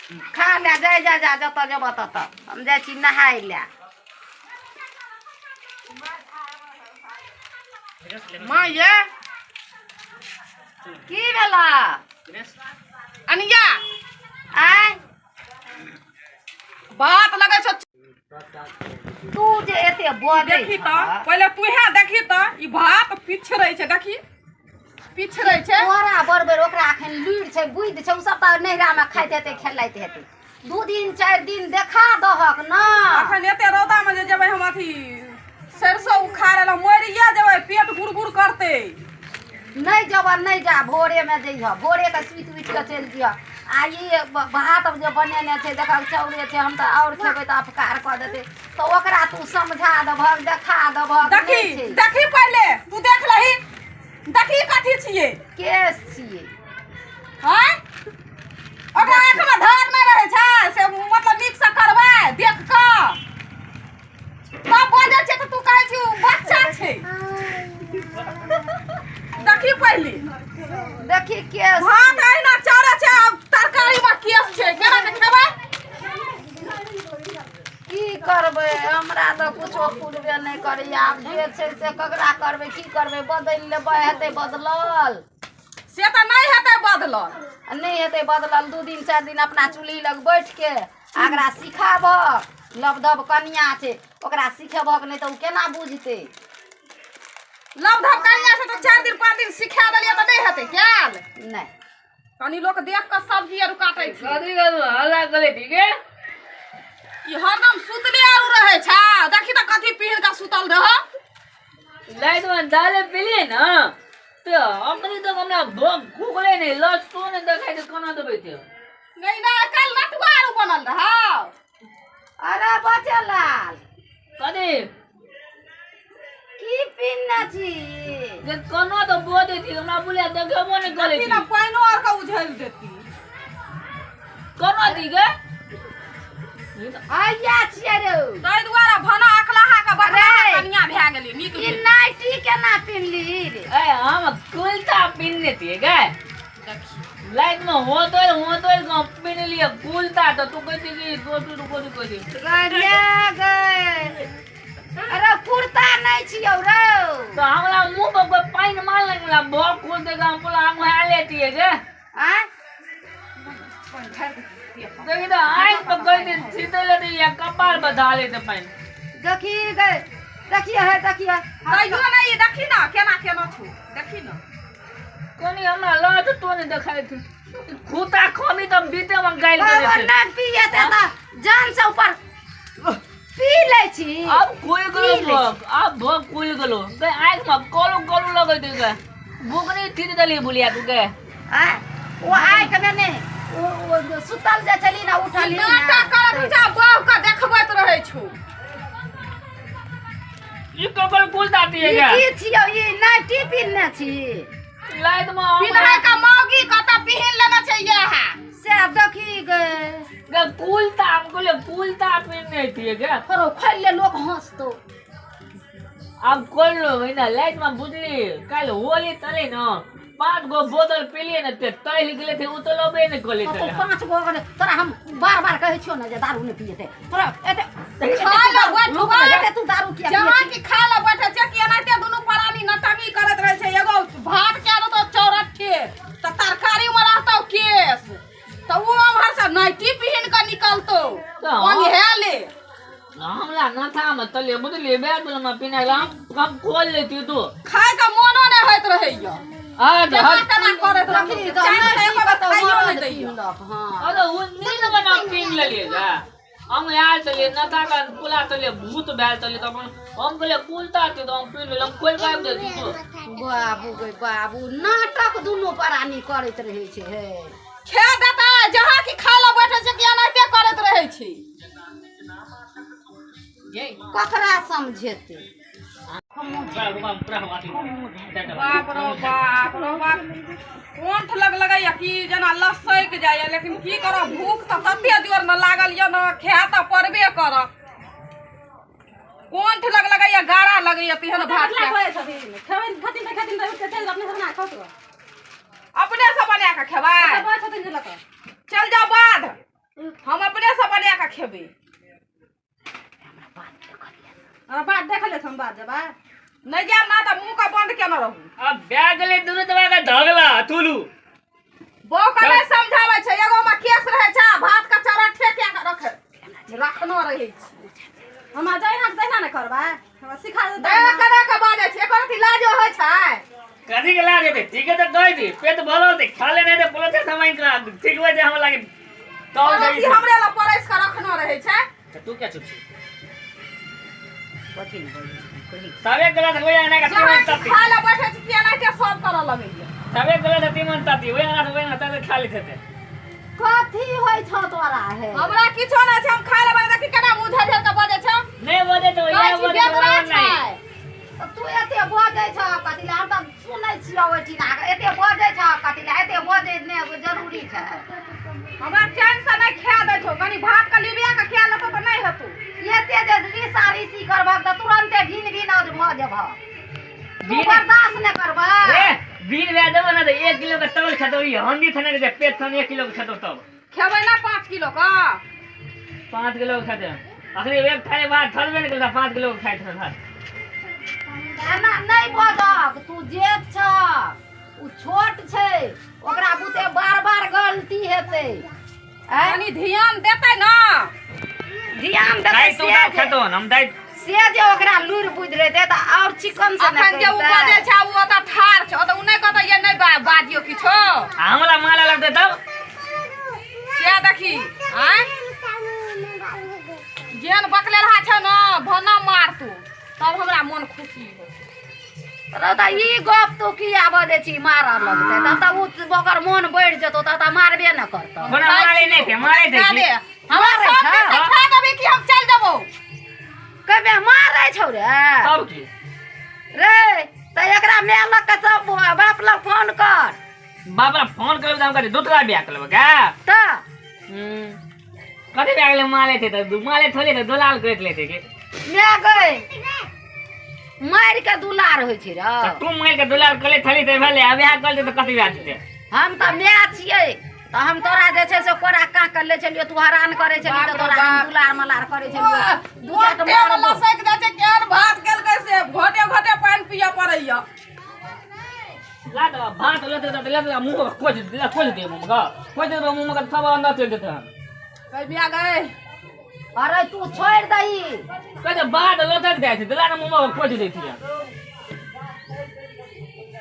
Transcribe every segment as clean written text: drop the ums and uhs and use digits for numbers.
खा ले जाय जा जा जत जब तत हम जाइ छी नहाय ले माँ ये की भेला अनिया आय बात लगे छ तू जे एते बजे देखी त पहले तू हे देखी त ई भात पिछड़ै छै देखी पिछड़ै छै तोरा बरबर ओकरा अखन लुइर छै बुइद छै उ सब त नहिरा में खाइत हेतै खेलाइत हेतै 2 दिन 4 दिन देखा दहक न अखन एते रौदा में जे जेबै हम अथी सरसों उखाड़े ला मरिया जेबै पेट गुड़गुड़ करते नहीं जब नहीं जा भोरे में जइह भोरे के सुइत उठ के चल जिया आ ये भात जो बनेने छै देखा चौरे छै हम त और खेबै त अपकार क देतै तो ओकरा तू समझा दभक देखा दभक देखी देखी पहले तू देख लही देखी कथी छिए केस छिए हैं ओकरा आंख में धार नहीं रहे छै से मतलब नीक से करबै देख क तब बजे छै त तू कहै छी बच्चा छै देखी पहले देखी केस भात अहिना चढ़े छै तरकारी में केस छै केना के खेबै की करबै हमरा त कुछो फुरबे नहीं करै आब जे छै से ककरा करबै की करबै बदल लेबै हेतै बदलल से त नहीं हेतै बदलल नहीं हेतै बदलल 2 दिन 4 दिन अपना चूल्ही लग बैठ के आगरा सिखाबह लबधब कनिया छै ओकरा सिखेबहक नहीं त उ केना बुझतै लबधब कनिया से तो 4 दिन 5 दिन सिखा देलिए त नहीं हेतै क्याल नहीं कनी लोग देख के सब्जी आरु काटै छै कथी करू हल्ला करे ठीक है ई हरदम सुतले आरु रहे छै देखी त कथी पीहन के सुतल रह लाइट में डाले पिलिए ना तो अपनी तो हमरा भूखले नहीं लस तो ने देखाई तो कोना देबै ते नहीं ना कल नटुआ आरु बनल रह अरे बच्चा लाल कथी की पिन्ना छी जे कोना तो बोदे थी हमरा बुलिया देखबो नहीं करे देखी थी ना पाइनो आर के उझल देती कोना दी गे आइया छियै रे तै दुआरे भना अखलाहा के बड़ा अरे! कनिया भए गेली नीक ई भेल। नाइटी केना पिन्हली रे ए हम कुलता पिनने थी गे देखी लाइट में हो तो हम पिन लिया कुलता तो तू कहती कि दो रुको कहती गरे गए अरे कुर्ता नहीं छियौ रे तो हमरा मुंह पर कोई पानी मार लगला बहुत खोल देगा हम बोला हम है लेती है गे आय देखी तो आँख पर कोई दिन सीधे लेते या कपाल पर डाले थे पानी देखी गए देखिए है देखिए तैयो नहीं देखी ना केना केना छु देखी ना कोनी हमरा लात तो नहीं दिखाई थी खूता खोमी तो बीते में गाइल बाबा करे थे ना पिए ते ना जान से ऊपर पी ले छी अब खुल गलो भोग अब भोग खुल गलो गे आँख में कोलू कोलू लगे थे गे भूख नहीं थी दली बुलिया तू गे आय वो आय कने ने वो सुतल जे चली ना उठली ना नाटक करत जा बाप का देखबैत रहे छु ये कपल कुलता थी ई गे की छियौ ई नाइटी पिन्ने छी लाइट में पिन्है का मौगी कत पिहिन लेना छै यहा से देखी गए गे कुलता हमको ले कुलता पिनने थी गे करो खोल ले लोग हंसतो अब खोल लो ना लाइट में बुझली कल होली तले ना 5 गो बोतल पिलिए ना ते तैल गेले थे उतलबे नहीं कोले तो तले 5 गो तोरा हम बार-बार कहै छियो ना जे दारू नहीं पिए थे तोरा एते खा लो बैठबा एते तू दारू किया जहाँ की खा लो बैठे छै कि एनाते दुनु प्राणी नटंगी करत रहे छै एगो भात के दो चौरठे त तरकारी में रहतो केस त वो हमर से नाइटी पिहिन के निकलतो तो ओंघेले हमला ना था में तले बुझली बैग में पिना हम खोल लेती तू खाए का मनो नहीं होइत रहैया आ केना हर केना करत रखी रही तो चाय से एको बार खाइयो नहीं दैयो हां अरे वो नींद में ना पिन लेगा हम यार चले ना था का पुला चले भूत बैल चले तो हम बोले कुलता थे तो हम पिन हम खोल के दे तू बाबू गे बाबू नाटक दुनो प्राणी करैत रहै छै हे खे देता जहाँ की खा लो बैठे छै कि एनाते करत रहे छी ये ककरा समझेते बाप रो बाप ओंठ लगैया कि जना लसैक जाइए लेकिन की करब भूख तो तते जोर न लागल ये न खा तो पड़बे करब ओंठ लगैया गारा लगैया तिहन भात अपने से बना के खेबै चल जाओ बाध खेबे अरे बात देख ले हम बात जबा नहीं जाम ना त मुंह का बंद केना रहू अब बैग ले दुनु दबा के धगला तुलू बो कने समझावे छै एगो में केस रहे छै भात का चारा ठेके के रखनो रहे छै हम जाय ना देना न करबा हम सिखा दे करे के बाजे छै एकर थी लाजो होय छै कथी के ला देते ठीक है तो कह दी पेट भरो दे खा ले नहीं दे बोले थे समय का ठीक हुए दे हम लागे तो और हमरे ला परस के रखनो रहे छै तो तू क्या चुप छी कथी बोली तबे गलत हो जाए ना का तीमन ताती खा ले बैठे छी केना के सब कर लगे तबे गलत है तीमन ताती होए ना तो खा लेते थे कथी होय छ तोरा है हमरा किछो ना छै हम खा लेबै देखि केना मुंह झर झर के बजे छै नहीं बोले तो ये बोले नहीं तू एते बजै छ कथी ला हम त सुनै छियौ ओठिना एते बजै छ कथी ला एते बजै ने जरूरी छै हमरा चैन से नहीं खा दै छौ कनी भात का लिबिया के खा लेतो त नहीं हेतौ एते जे रिसारी सी करबक त तुरंते भिन भ जेब तू बर्दाश्त न करबा ए बीन वे देबो ना तो 1 किलो का तौल खतो ये हंडी थने दे पेट थने 1 किलो का खतो तब खेबै ना 5 किलो का 5 किलो का खते आखिर एक खाए बाद थलबे नहीं करता 5 किलो का खाए था भात एना नहीं बजक तू जेठ छ उ छोट छै ओकरा बुते बार-बार गलती हेतै कनी ध्यान देतै ना ध्यान देतै दाई तू का खतो हम दाई से जे ओकरा लूर बुझ रहते त और चिकन से न अखन जे उ बजे छै उ त ठार छ त उ नहीं कहत ये नहीं बाजियो किछो हमला माला लगते तब से देखी हैं जेन बकले रहा छ ना भना मार तू तब हमरा मन खुशी हो त ई गप तू किया बजे छी मारऽ लगते तब त ओकर मन बढ़ जेतो त मारबे न करतो बना मारे नहीं थे मारे थे हमरा सब सिखा देबी कि हम चल देबो कबे मारै छौ रे तब की रे त एकरा मेलक के सब बाप लग फोन कर बाबा फोन कर हम करे दूसरा ब्याह कर लेबे का त कथी ब्याह ले माले थे तो माले थोले तो दुलाल कर लेते के मैं गई मार के दुलार होय छै रे तो तू मार के दुलाल कले थली ते भेले अब ब्याह कर दे तो कथी ब्याह देते हम त मैं छियै त हम तोरा जे छै से कोरा का कर ले छलियो तू हैरान करे छलियो त तोरा हम दुलार मलार करे छलियो दू चार घोटे वाला सेक दे छै केर भात केल कैसे घोटे घोटे पानी पिया पड़ैया ला दो भात लेते तो ले मुंह को खोज दे मुंह का खोज दे मुंह का सब अंदर चल देते हैं कई बिया गए अरे तू छोड़ दही कहते बाद लटक जाए थे दुलार मुंह को खोज देती है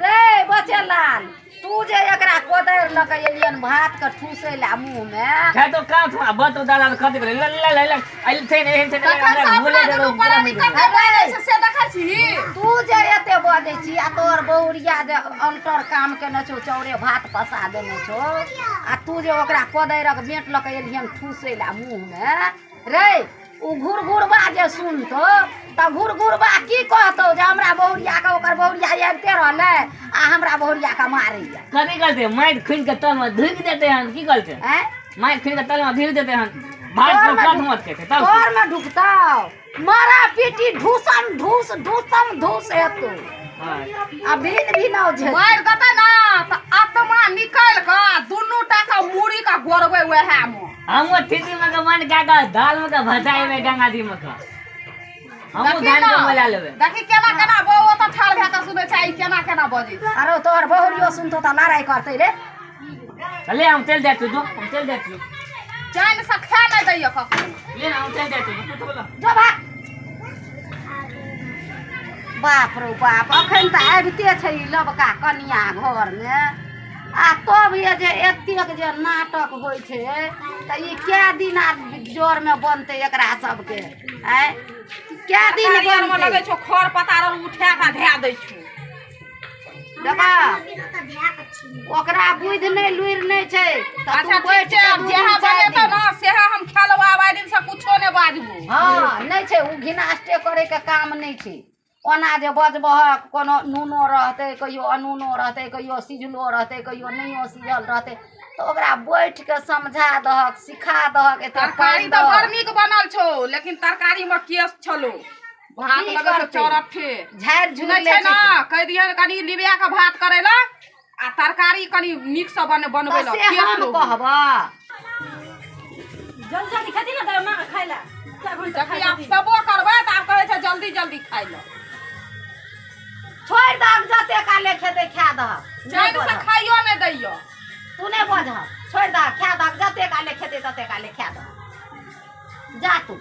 रे बच्चे लाल तू जे एकरा कोदर लक एलियन भात के ठूसे ला मुंह में है तो का था बत दादा कथी करे ले आइल थे नहीं थे कखन भूले सापना दे दुनु परानी कते बारे से देखै छी तू जे एते बजै छी आ तोर बहुरिया जे अल्टर काम केने छौ चौरे भात पसा देने छौ आ तू जे ओकरा कोदरक बेट लक एलियन ठूसे ला मुंह में रे उ घुरघुरबा जे सुनतो त घुरघुरबा की कहतो जे हमरा बहुरिया के ओकर बहुरिया आबिते रहले आ हमरा बहुरिया के मारैया कथी करते माइट खुन के तल में धुक देते हैं की करते हैं माइट खुन के तल में धुक देते हैं भात को काट मत के तब तोर में ढुकतो मारा पीटी ढूसम धूस हेतौ अभी भी न जे मार देते ना त आत्मा निकल के दुनु टाका मुड़ी का गोरबे वहे में हम ठिठी में के मन का दाल में के भजाई में गंगा दी में का हम धान के मोला लेबे देखि केना केना बो त ठाल भे के सुनै छै केना केना बजै अरे तोर बहुरियो सुनतो त लड़ाई करतै रे ले हम चल जाते जो हम चल जाते चैन से खा नहीं दैया कखनो ले हम चल जाते तो बोला जो भाग बाप रो बाप अखन त आबिते छै लबका कनिया घर में आ तब ये जे एतेक जे नाटक होइ छै त ई कै दिन जोर में बनतै एकरा सबके आय कै दिन दिन में लगे बनतै छो खर पतार उठा के धै दै छो देखा ओकरा बुझ नहीं लुइर नहीं छै त अच्छा तू ठीक बैठ छै के जेहा बनेतो ना सेहा हम खेलबा आइ दिन से कुछो नहीं बाजबो हां नहीं छै उ घिनास्टे करे के काम नहीं छै ओना जे बजबह कोनो नूनो रहते कहियो अनूनो रहते कहियो सिझलो रहते कहियो नहियो सिझल रहते तो ओकरा बैठ के समझा दहक सिखा दहक एते तरकारी तो बड़ नीक बनल छो लेकिन तरकारी में केस छलो भात की लगे करतै? चौरठे झाड़ झूल नहीं ले छै ना कह दिहन कनी लिबिया के भात करेला आ तरकारी कनी नीक से बनबे ला से हम कहबा जल्दी जल्दी खेती ना खाइ ला क्या घंटा जबकि खाइ आप तबो करबै त आप कहै छै जल्दी जल्दी खाइ ल छोड़ि दहक जते काले खेते खा दहक चैन से खाइयो नै दैयो तू नहीं बजह छोड़ दहक खा दहक जते काले खेते तते काले खा दहक जा तू